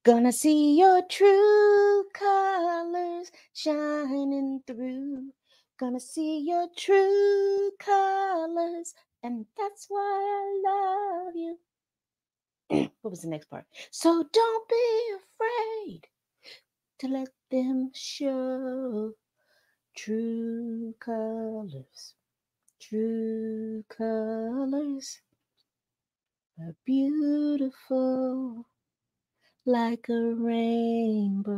Gonna see your true colors shining through. Gonna see your true colors, and that's why I love you. What was the next part? So don't be afraid to let them show true colors. True colors are beautiful like a rainbow.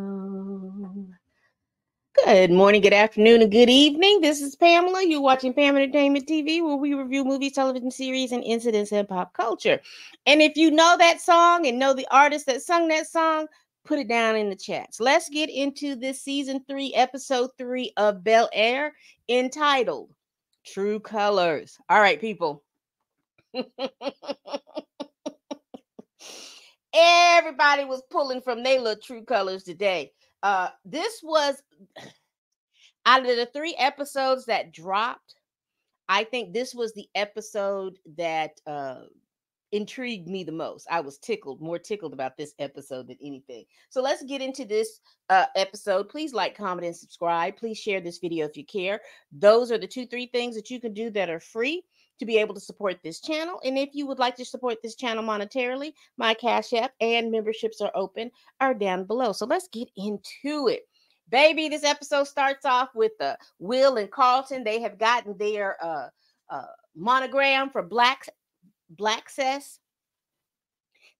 Good morning, good afternoon, and good evening. This is Pamela. You're watching Pam Entertainment TV, where we review movies, television series, and incidents in pop culture. And if you know that song and know the artist that sung that song, put it down in the chats. Let's get into this season 3, episode 3 of Bel Air, entitled True Colors. All right, people. Everybody was pulling from their little true colors today. This was out of the 3 episodes that dropped. I think this was the episode that intrigued me the most. I was more tickled about this episode than anything. So let's get into this episode. Please like, comment, and subscribe. Please share this video if you care. Those are the 3 things that you can do that are free to be able to support this channel. And if you would like to support this channel monetarily, my Cash App and memberships are down below. So let's get into it. Baby, this episode starts off with Will and Carlton. They have gotten their monogram for Black Cess.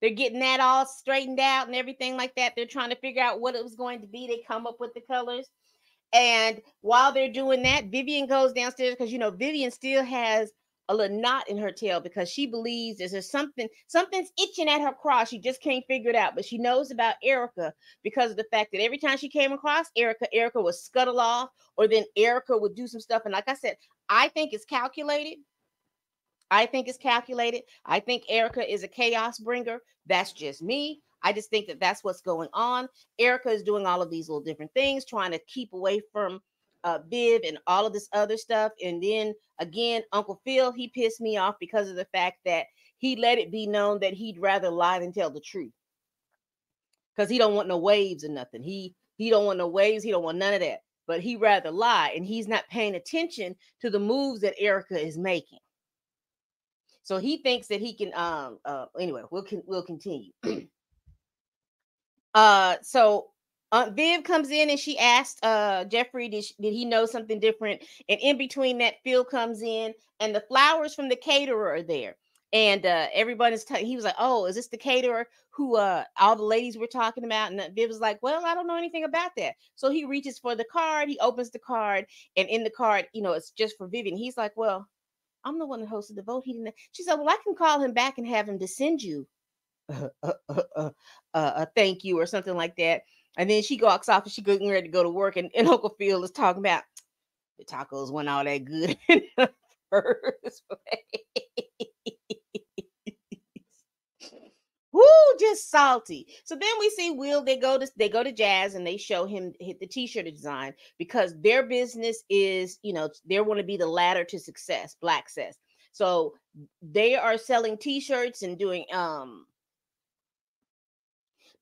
They're getting that all straightened out and everything like that. They're trying to figure out what it was going to be. They come up with the colors. And while they're doing that, Vivian goes downstairs because, Vivian still has a little knot in her tail because she believes there's something's itching at her cross. She just can't figure it out. But she knows about Erica because of the fact that every time she came across Erica would scuttle off, or then Erica would do some stuff. And like I said, I think it's calculated. I think Erica is a chaos bringer. That's just me. I just think that that's what's going on. Erica is doing all of these little different things, trying to keep away from Viv and all of this other stuff. And then again, Uncle Phil, he pissed me off because of the fact that he let it be known that he'd rather lie than tell the truth. Because he don't want no waves or nothing. He don't want no waves. He don't want none of that. But he rather lie, and he's not paying attention to the moves that Erica is making. So he thinks that he can anyway, we'll continue. So Aunt Viv comes in and she asked Jeffrey, did he know something different? And in between that, Phil comes in and the flowers from the caterer are there. And everyone is he was like, oh, is this the caterer who all the ladies were talking about? And Viv was like, well, I don't know anything about that. So he reaches for the card, he opens the card, and in the card, it's just for Vivian. He's like, well, I'm the one that hosted the vote. He didn't. She said, well, I can call him back and have him to send you a thank you or something like that. And then she walks off and she getting ready to go to work. And Uncle Phil is talking about the tacos weren't all that good in the first place. Woo, just salty. So then we see Will. They go to Jazz and they show him the t-shirt design because their business is, they want to be the ladder to success, Black Cess. So they are selling t-shirts and doing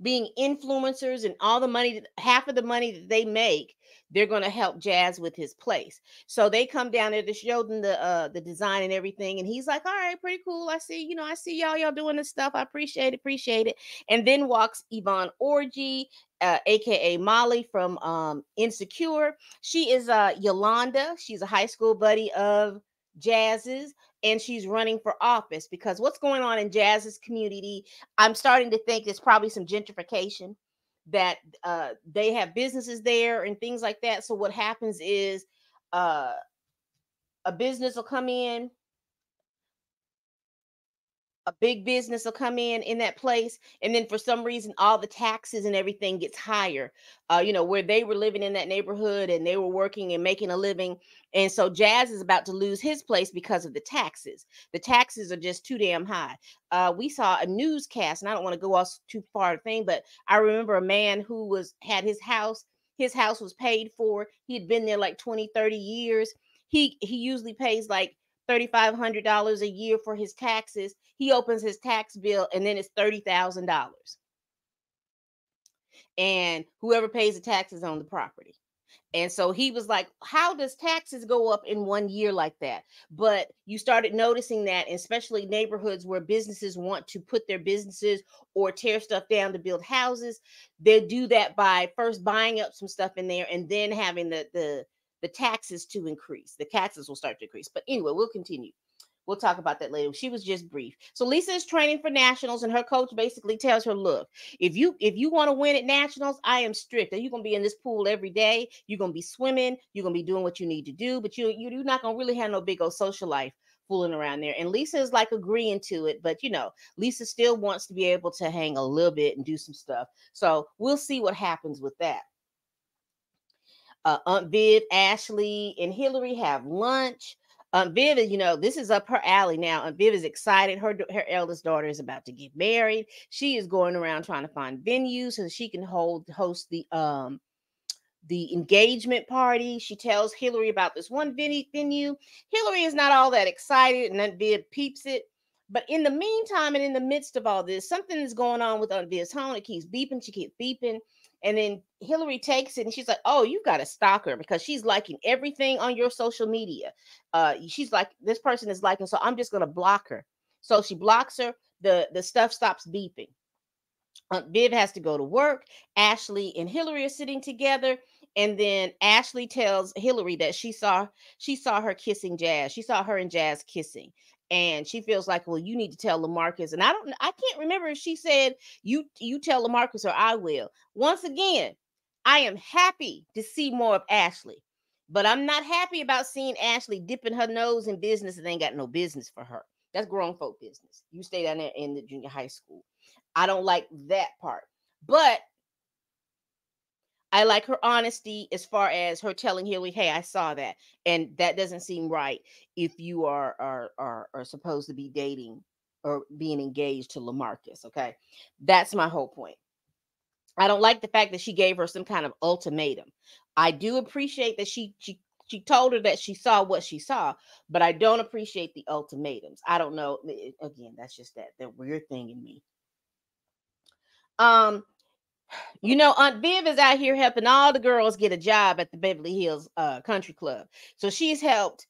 being influencers, and all the money, half of the money that they make, they're going to help Jazz with his place. So they come down there to show them the design and everything. And he's like, all right, pretty cool. I see y'all doing this stuff. I appreciate it. And then walks Yvonne Orji, aka Molly from Insecure. She is Yolanda. She's a high school buddy of Jazz's, and she's running for office because what's going on in Jazz's community, I'm starting to think there's probably some gentrification, that they have businesses there and things like that. So what happens is a business will come in, a big business will come in that place, and then for some reason all the taxes and everything gets higher, where they were living in that neighborhood and they were working and making a living. And so Jazz is about to lose his place because of the taxes. The taxes are just too damn high. We saw a newscast, and I don't want to go off too far a thing, but I remember a man who had his house was paid for. He had been there like 20-30 years. He usually pays like $3,500 a year for his taxes. He opens his tax bill and then it's $30,000. and whoever pays the taxes on the property. And so he was like, how does taxes go up in 1 year like that? But you started noticing that, especially neighborhoods where businesses want to put their businesses or tear stuff down to build houses, they do that by first buying up some stuff in there and then having the taxes to increase. The taxes will start to increase. But anyway, we'll continue. We'll talk about that later. She was just brief. So Lisa is training for nationals, and her coach basically tells her, "Look, if you want to win at nationals, I am strict. You're gonna be in this pool every day. You're gonna be swimming. You're gonna be doing what you need to do, but you're not gonna really have no big old social life fooling around there." And Lisa is like agreeing to it, but Lisa still wants to be able to hang a little bit and do some stuff. So we'll see what happens with that. Aunt Viv, Ashley, and Hillary have lunch. Aunt Viv, this is up her alley now. Aunt Viv is excited. Her eldest daughter is about to get married. She is going around trying to find venues so she can host the engagement party. She tells Hillary about this one venue. Hillary is not all that excited, and Aunt Viv peeps it. But in the meantime, and in the midst of all this, something is going on with Aunt Viv's phone. It keeps beeping. She keeps beeping. And then Hillary takes it and she's like, "Oh, you got to stalk her because she's liking everything on your social media. She's like, this person is liking, so I'm just going to block her." So she blocks her. The stuff stops beeping. Viv has to go to work. Ashley and Hillary are sitting together, and then Ashley tells Hillary that she saw her kissing Jazz. She saw her and Jazz kissing, and she feels like, well, you need to tell Lamarcus. And I can't remember if she said you tell Lamarcus or I will. Once again, I am happy to see more of Ashley, but I'm not happy about seeing Ashley dipping her nose in business that ain't got no business for her. That's grown folk business. You stay down there in the junior high school. I don't like that part. But I like her honesty as far as her telling Hillary, "Hey, I saw that." And that doesn't seem right if you are supposed to be dating or being engaged to Lamarcus. Okay. That's my whole point. I don't like the fact that she gave her some kind of ultimatum. I do appreciate that she told her that she saw what she saw, but I don't appreciate the ultimatums. I don't know. Again, that's just that weird thing in me. Um, Aunt Viv is out here helping all the girls get a job at the Beverly Hills Country Club. So she's helped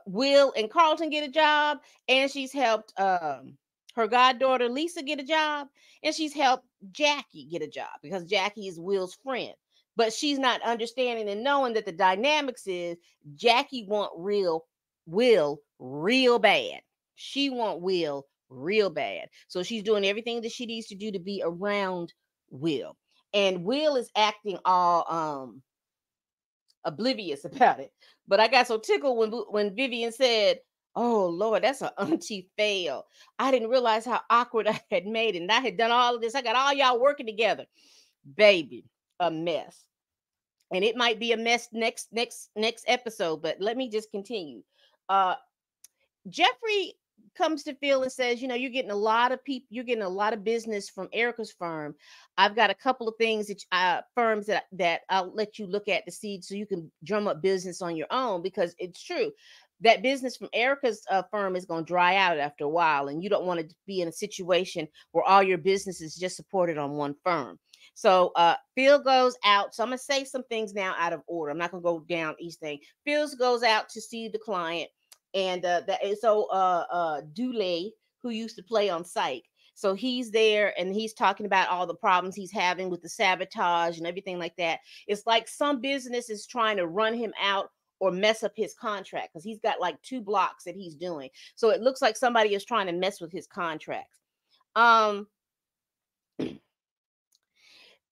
Will and Carlton get a job, and she's helped her goddaughter Lisa get a job, and she's helped Jackie get a job because Jackie is Will's friend. But she's not understanding and knowing that the dynamics is Jackie want Will real bad. She want Will real bad. So she's doing everything that she needs to do to be around Will. And Will is acting all oblivious about it. But I got so tickled when Vivian said, "Oh Lord, that's an auntie fail. I didn't realize how awkward I had made it. And I had done all of this. I got all y'all working together." Baby, a mess. And it might be a mess next episode, but let me just continue. Uh Jeffrey comes to Phil and says, "You're getting a lot of people, you're getting a lot of business from Erica's firm. I've got a couple of things that firms that I'll let you look at to see so you can drum up business on your own because it's true that business from Erica's firm is going to dry out after a while, and you don't want to be in a situation where all your business is just supported on one firm." So Phil goes out. So I'm gonna say some things now out of order. I'm not gonna go down each thing. Phil goes out to see the client, and Dule, who used to play on Psych. So he's there and he's talking about all the problems he's having with the sabotage and everything like that. It's like some business is trying to run him out or mess up his contract because he's got like 2 blocks that he's doing. So it looks like somebody is trying to mess with his contracts.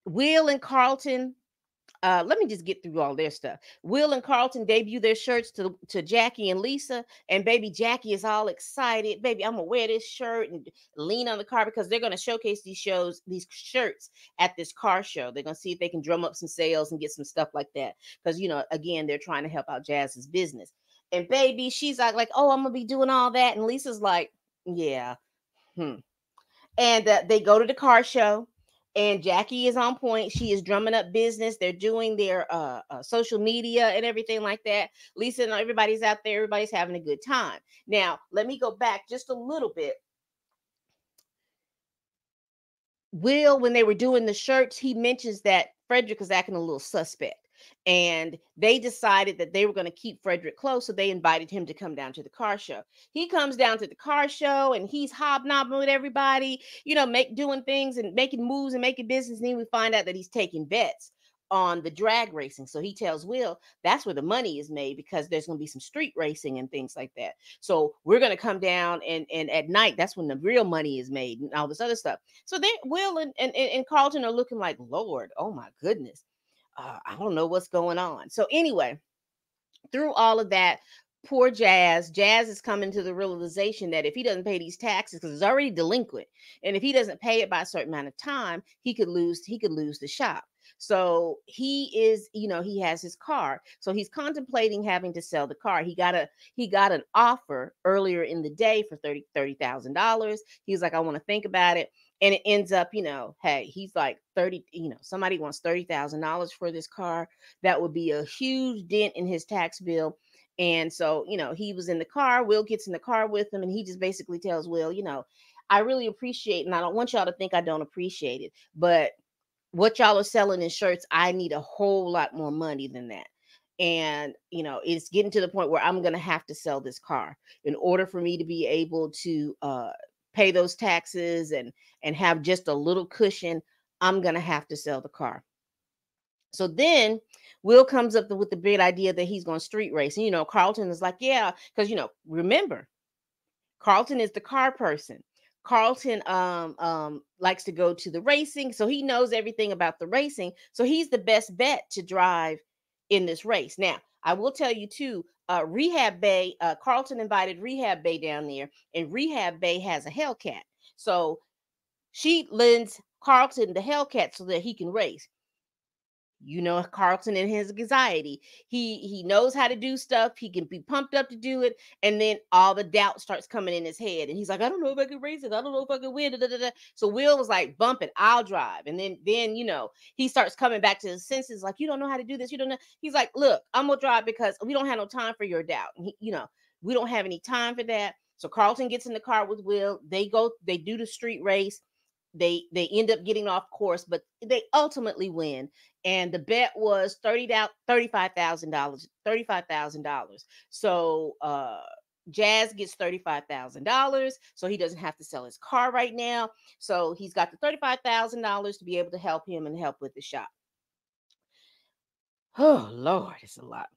Will and Carlton, let me just get through all their stuff. Will and Carlton debut their shirts to Jackie and Lisa, and baby Jackie is all excited. "Baby, I'm gonna wear this shirt and lean on the car," because they're gonna showcase these shirts at this car show. They're gonna see if they can drum up some sales and get some stuff like that. Because again, they're trying to help out Jazz's business. And baby, she's like, "Oh, I'm gonna be doing all that," and Lisa's like, "Yeah." And they go to the car show, and Jackie is on point. She is drumming up business. They're doing their social media and everything like that. Lisa and everybody's out there. Everybody's having a good time. Now, let me go back just a little bit. Will, when they were doing the shirts, he mentions that Frederick is acting a little suspect. And they decided that they were going to keep Frederick close. So they invited him to come down to the car show. He comes down to the car show and he's hobnobbing with everybody, doing things and making moves and making business. And then we find out that he's taking bets on the drag racing. So he tells Will that's where the money is made because there's going to be some street racing and things like that. So we're going to come down and at night, that's when the real money is made and all this other stuff. So then Will and Carlton are looking like, Lord, oh my goodness. I don't know what's going on. So anyway, through all of that, poor Jazz is coming to the realization that if he doesn't pay these taxes, because it's already delinquent, and if he doesn't pay it by a certain amount of time, he could lose the shop. So he is, he has his car. So he's contemplating having to sell the car. He got an offer earlier in the day for $30,000. He's like, I want to think about it. And it ends up, hey, he's like 30, somebody wants $30,000 for this car. That would be a huge dent in his tax bill. And so, he was in the car. Will gets in the car with him, and he just basically tells Will, I really appreciate, and I don't want y'all to think I don't appreciate it, but what y'all are selling in shirts, I need a whole lot more money than that. And, it's getting to the point where I'm going to have to sell this car in order for me to be able to pay those taxes and have just a little cushion. I'm going to have to sell the car. So then Will comes up with the big idea that he's going to street race. And, Carlton is like, yeah, because, remember, Carlton is the car person. Carlton likes to go to the racing, so he knows everything about the racing. So he's the best bet to drive in this race. Now, I will tell you too, Rehab Bay, Carlton invited Rehab Bay down there, and Rehab Bay has a Hellcat. So she lends Carlton the Hellcat so that he can race. Carlton and his anxiety. He knows how to do stuff. He can be pumped up to do it, and then all the doubt starts coming in his head, and he's like, I don't know if I can race it. I don't know if I can win. Da, da, da, da. So Will was like, bump it, I'll drive. And then he starts coming back to his senses, like, you don't know how to do this. You don't know. He's like, look, I'm gonna drive because we don't have no time for your doubt. And we don't have any time for that. So Carlton gets in the car with Will. They do the street race. They end up getting off course, but they ultimately win. And the bet was $35,000. $35,000. So Jazz gets $35,000, so he doesn't have to sell his car right now. So he's got the $35,000 to be able to help him and help with the shop. Oh Lord, it's a lot.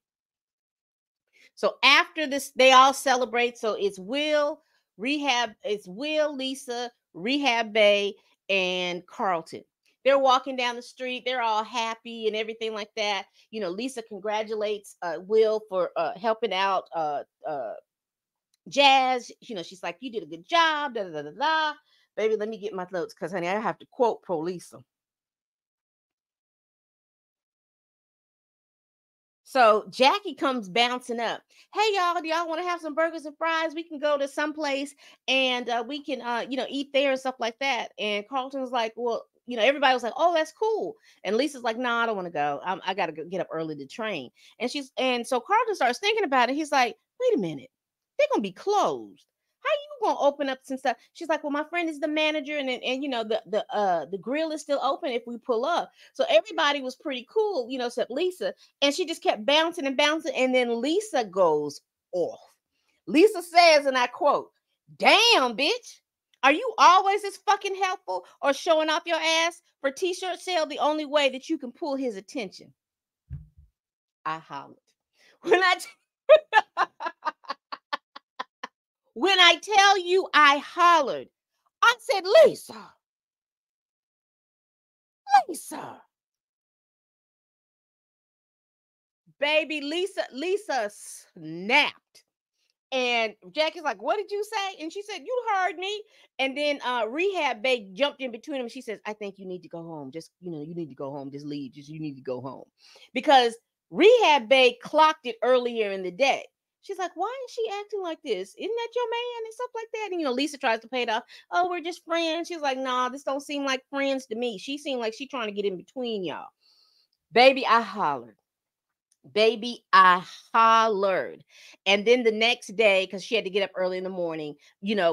So after this, they all celebrate. So it's Will, Lisa, Rehab Bay, and Carlton. They're walking down the street. They're all happy and everything like that. Lisa congratulates Will for helping out Jazz. She's like, you did a good job. Da, da, da, da. Baby, let me get my notes because, honey, I have to quote Pro Lisa. So Jackie comes bouncing up. Hey y'all, do y'all want to have some burgers and fries? We can go to some place and we can eat there and stuff like that. And Carlton's like, well, everybody was like, oh, that's cool. And Lisa's like, no, I don't want to go. I got to get up early to train. And so Carlton starts thinking about it. He's like, wait a minute, they're gonna be closed. How you gonna open up some stuff? She's like, well, my friend is the manager, and the grill is still open if we pull up. So everybody was pretty cool, except Lisa, and she just kept bouncing and bouncing, and then Lisa goes off. Lisa says, and I quote, "Damn, bitch, are you always this fucking helpful or showing off your ass for t-shirt sale? The only way that you can pull his attention." I hollered when I. When I tell you I hollered, I said, Lisa. Baby, Lisa snapped. And Jackie's like, what did you say? And she said, you heard me. And then Rehab Bay jumped in between them. She says, I think you need to go home. Just, you need to go home. Just leave. You need to go home. Because Rehab Bay clocked it earlier in the day. She's like, why is she acting like this? Isn't that your man and stuff like that? And, Lisa tries to pay it off. Oh, we're just friends. She's like, nah, this don't seem like friends to me. She seemed like she trying to get in between y'all. Baby, I hollered. Baby, I hollered. And then the next day, because she had to get up early in the morning,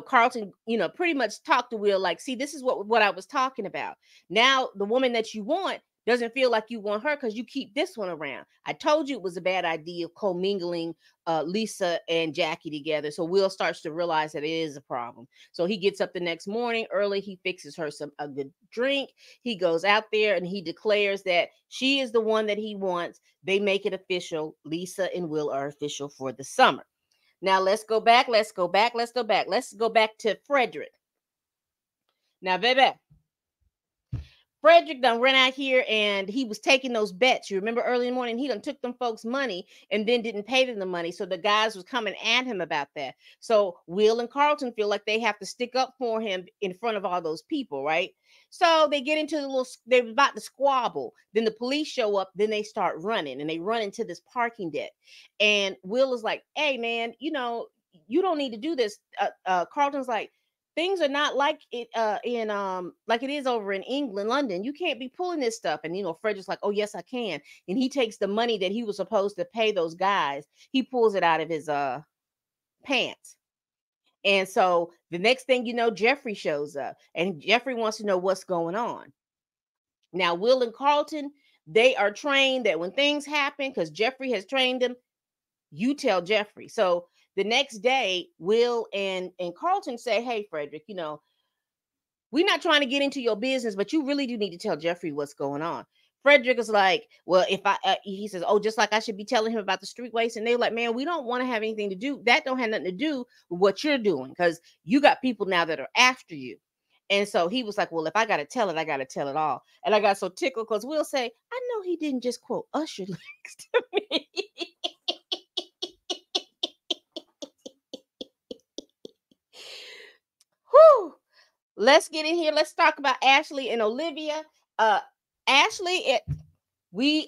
Carlton, pretty much talked to Will like, see, this is what I was talking about. Now, the woman that you want doesn't feel like you want her because you keep this one around. I told you it was a bad idea commingling Lisa and Jackie together. So Will starts to realize that it is a problem. So he gets up the next morning early. He fixes her a good drink. He goes out there and he declares that she is the one that he wants. They make it official. Lisa and Will are official for the summer. Now let's go back. Let's go back. Let's go back. Let's go back to Frederick. Now, baby, Frederick done ran out here and he was taking those bets. You remember early in the morning, he done took them folks money and then didn't pay them the money. So the guys was coming at him about that. So Will and Carlton feel like they have to stick up for him in front of all those people, right? So they get into they're about to squabble. Then the police show up, then they start running and they run into this parking deck. And Will is like, hey man, you don't need to do this. Carlton's like, things are not like it in like it is over in England, London. You can't be pulling this stuff. And Frederick's like, oh yes, I can. And he takes the money that he was supposed to pay those guys, he pulls it out of his pants. And so the next thing you know, Jeffrey shows up and Jeffrey wants to know what's going on. Now, Will and Carlton, they are trained that when things happen, because Jeffrey has trained them, you tell Jeffrey. So the next day, Will and Carlton say, hey, Frederick, we're not trying to get into your business, but you really do need to tell Jeffrey what's going on. Frederick is like, well, if he says, oh, just like I should be telling him about the streetways. And they're like, man, we don't want to have anything to do. That don't have nothing to do with what you're doing because you got people now that are after you. And so he was like, well, if I got to tell it, I got to tell it all. And I got so tickled because Will say, I know he didn't just quote Usher lyrics to me. Whew. Let's get in here. Let's talk about Ashley and Olivia. Ashley,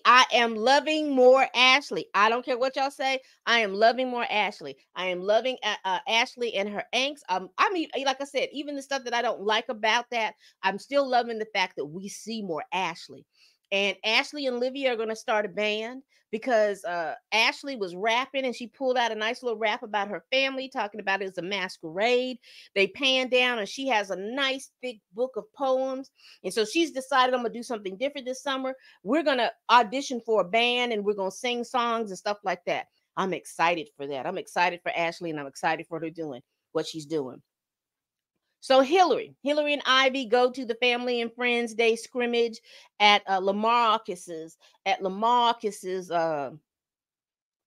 I am loving more Ashley. I don't care what y'all say. I am loving more Ashley. I am loving Ashley and her angst. I mean, like I said, even the stuff that I don't like about that, I'm still loving the fact that we see more Ashley. And Ashley and Olivia are going to start a band because Ashley was rapping and she pulled out a nice little rap about her family, talking about it as a masquerade. They pan down and she has a nice thick book of poems. And so she's decided I'm going to do something different this summer. We're going to audition for a band and we're going to sing songs and stuff like that. I'm excited for that. I'm excited for Ashley and I'm excited for her doing what she's doing. So Hillary and Ivy go to the Family and Friends Day scrimmage at Lamarcus's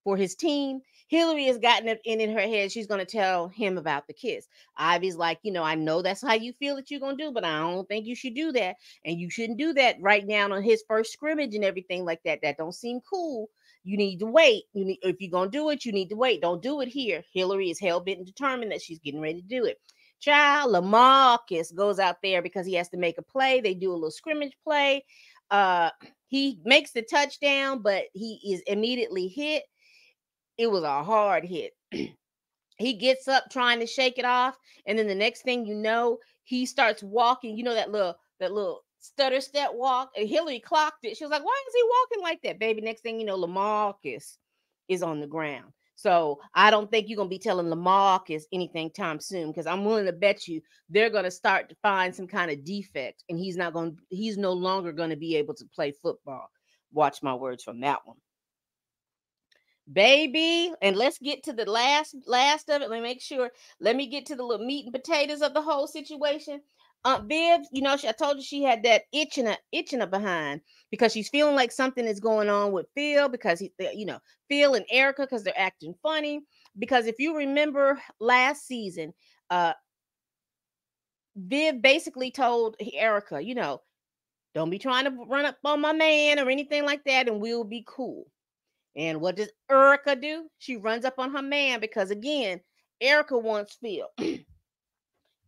for his team. Hillary has gotten it in her head. She's going to tell him about the kiss. Ivy's like, I know that's how you feel that you're going to do, but I don't think you should do that. And you shouldn't do that right now on his first scrimmage and everything like that. That don't seem cool. You need to wait. If you're going to do it, you need to wait. Don't do it here. Hillary is hell-bent and determined that she's getting ready to do it. Child, Lamarcus goes out there because he has to make a play. They do a little scrimmage play. He makes the touchdown, but he is immediately hit. It was a hard hit. He gets up trying to shake it off, and then the next thing you know, he starts walking. That little stutter step walk. And Hillary clocked it. She was like, "Why is he walking like that, baby?" Next thing you know, Lamarcus is on the ground. So I don't think you're gonna be telling Lamarcus anything time soon, because I'm willing to bet you they're gonna start to find some kind of defect, and he's no longer gonna be able to play football. Watch my words from that one. Baby, and let's get to the last of it. Let me get to the little meat and potatoes of the whole situation. Aunt Viv, I told you she had that itching her behind because she's feeling like something is going on with Phil because Phil and Erica, because they're acting funny. Because if you remember last season, Viv basically told Erica, don't be trying to run up on my man or anything like that, and we'll be cool. And what does Erica do? She runs up on her man because, again, Erica wants Phil.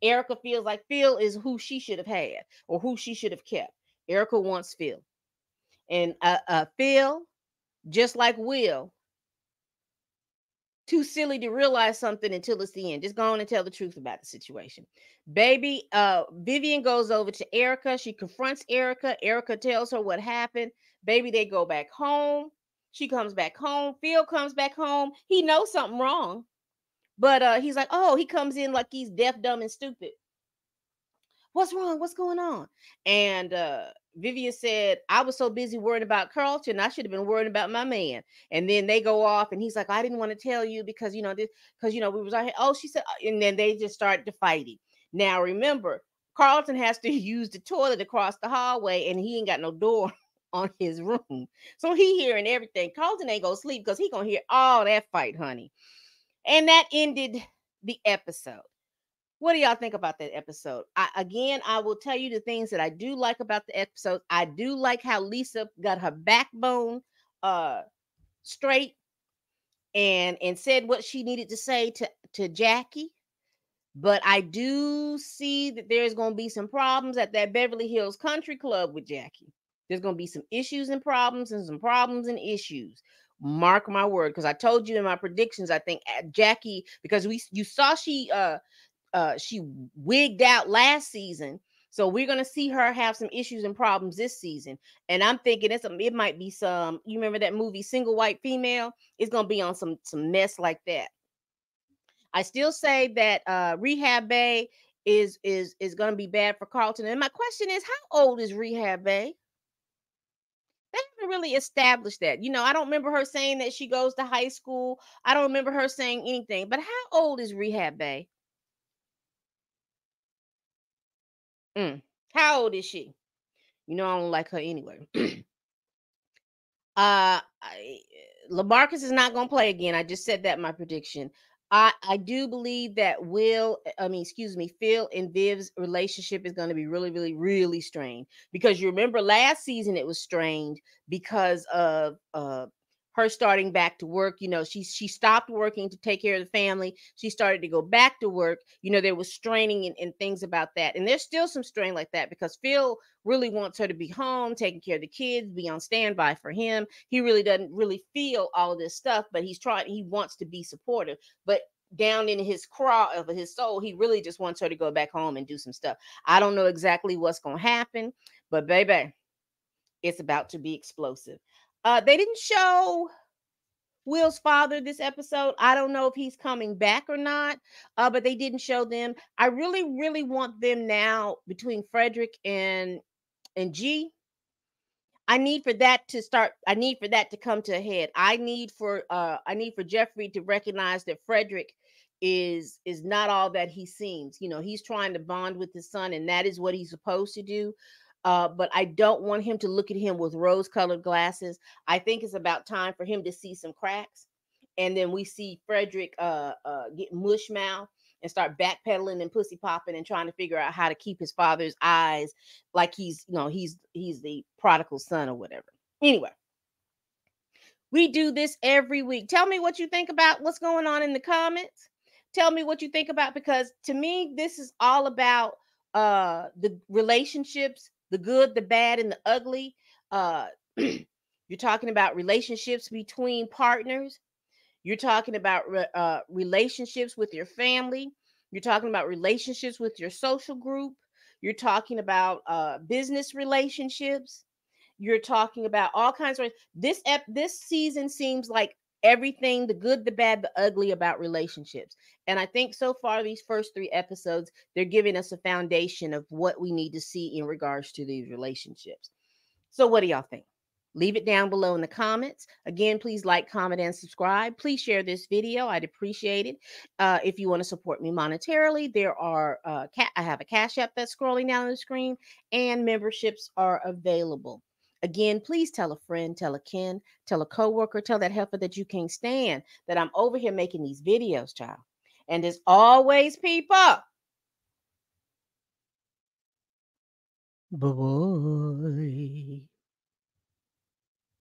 Erica feels like Phil is who she should have had or who she should have kept. Erica wants Phil. And Phil, just like Will, too silly to realize something until it's the end. Just go on and tell the truth about the situation. Baby, Vivian goes over to Erica. She confronts Erica. Erica tells her what happened. Baby, they go back home. She comes back home. Phil comes back home. He knows something wrong, but he's like, oh, he comes in like he's deaf, dumb, and stupid. What's wrong? What's going on? And Vivian said, I was so busy worrying about Carlton, I should have been worrying about my man. And then they go off, and he's like, I didn't want to tell you because we was out here. Oh, she said, and then they just started to fighting. Now remember, Carlton has to use the toilet across the hallway, and he ain't got no door on his room, so he hearing everything. Carlton ain't gonna sleep because he gonna hear all that fight, honey. And that ended the episode. What do y'all think about that episode? I will tell you the things that I do like about the episode. I do like how Lisa got her backbone uh straight and said what she needed to say to Jackie. But I do see that there's going to be some problems at that Beverly Hills Country Club with Jackie. There's going to be some issues and problems and some problems and issues. Mark my word, because I told you in my predictions, I think Jackie, because you saw she wigged out last season. So we're gonna see her have some issues and problems this season. And I'm thinking it might be some, you remember that movie Single White Female? It's gonna be on some mess like that. I still say that Rehab Bay is gonna be bad for Carlton. And my question is, how old is Rehab Bay? They haven't really established that. I don't remember her saying that she goes to high school. I don't remember her saying anything. But how old is Rehab Bay? Mm. How old is she? I don't like her anyway. LaMarcus is not going to play again. I just said that in my prediction. I do believe that Phil and Viv's relationship is going to be really, really, really strained, because you remember last season it was strained because of her starting back to work. She stopped working to take care of the family. She started to go back to work. There was straining and things about that, and there's still some strain like that because Phil really wants her to be home, taking care of the kids, be on standby for him. He really doesn't really feel all of this stuff, but he wants to be supportive. But down in his craw of his soul, he really just wants her to go back home and do some stuff. I don't know exactly what's going to happen, but baby, it's about to be explosive. They didn't show Will's father this episode. I don't know if he's coming back or not, but they didn't show them. I really, really want them now between Frederick and G. I need for that to start. I need for that to come to a head. I need for Jeffrey to recognize that Frederick is not all that he seems. He's trying to bond with his son, and that is what he's supposed to do. But I don't want him to look at him with rose-colored glasses. I think it's about time for him to see some cracks, and then we see Frederick get mush mouth and start backpedaling and pussy popping and trying to figure out how to keep his father's eyes like he's the prodigal son or whatever. Anyway, we do this every week. Tell me what you think about what's going on in the comments. Tell me what you think about, because to me this is all about the relationships, the good, the bad, and the ugly. You're talking about relationships between partners. You're talking about relationships with your family. You're talking about relationships with your social group. You're talking about business relationships. You're talking about all kinds of this season seems like everything, the good, the bad, the ugly about relationships. And I think so far these first 3 episodes, they're giving us a foundation of what we need to see in regards to these relationships. So what do y'all think? Leave it down below in the comments. Again, please like, comment, and subscribe. Please share this video. I'd appreciate it. If you want to support me monetarily, there are I have a Cash App that's scrolling down the screen, and memberships are available. Again, please tell a friend, tell a kin, tell a coworker, tell that heifer that you can't stand that I'm over here making these videos, child. And as always, people, bye-bye.